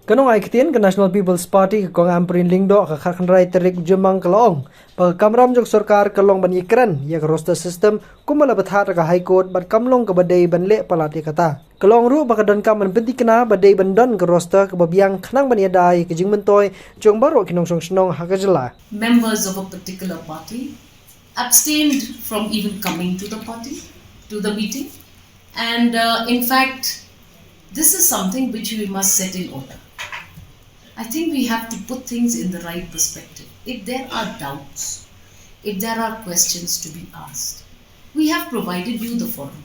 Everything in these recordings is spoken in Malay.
Kanun ai ketien ke National People's Party ke kong Ampareen lingdo ke kharkan rai terik jemang kelong. Pa kamram jok sarkar kelong ban ikran ya ke roster system kumala bathat ke High Court bat kamlong ke badai ban le palati kata. Kelong ru baka don kam ban penti kena badai ban don ke roster ke babiang khnang ban yadai ke jing mentoy jong baro kinong song snong hakajela. Members of a particular party abstained from even coming to the meeting, and in fact, this is something which we must set in order. I think we have to put things in the right perspective. If there are doubts, if there are questions to be asked, we have provided you the forum.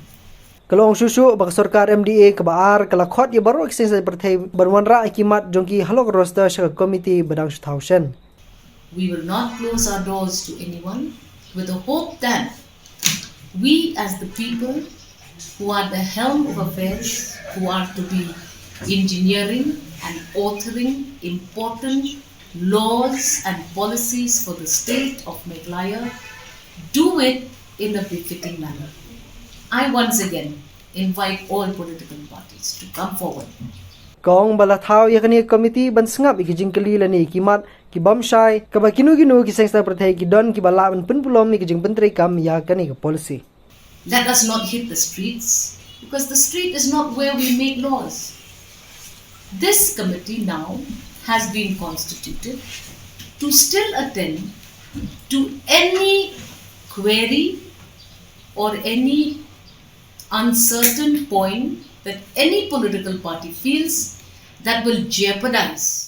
Kelong susu bak sarkar MDA ke baar kala khot ye baro exercise perthai banwan ra akimat jongki halok roster shaka committee badang 2000. We will not close our doors to anyone with the hope that we as the people who are the helm of affairs, who are to be engineering and authoring important laws and policies for the state of Meghalaya, do it in a befitting manner. I once again invite all political parties to come forward. Kong bala Thaw yakani committee ban sngap ikijing kali lani kimat ki bamshai ka bakinu ginu ki sengsta prathai ki don ki bala ban punpulom mi kijing pentri kam yakani ka policy. Let us not hit the streets, because the street is not where we make laws. This committee now has been constituted to still attend to any query or any uncertain point that any political party feels that will jeopardize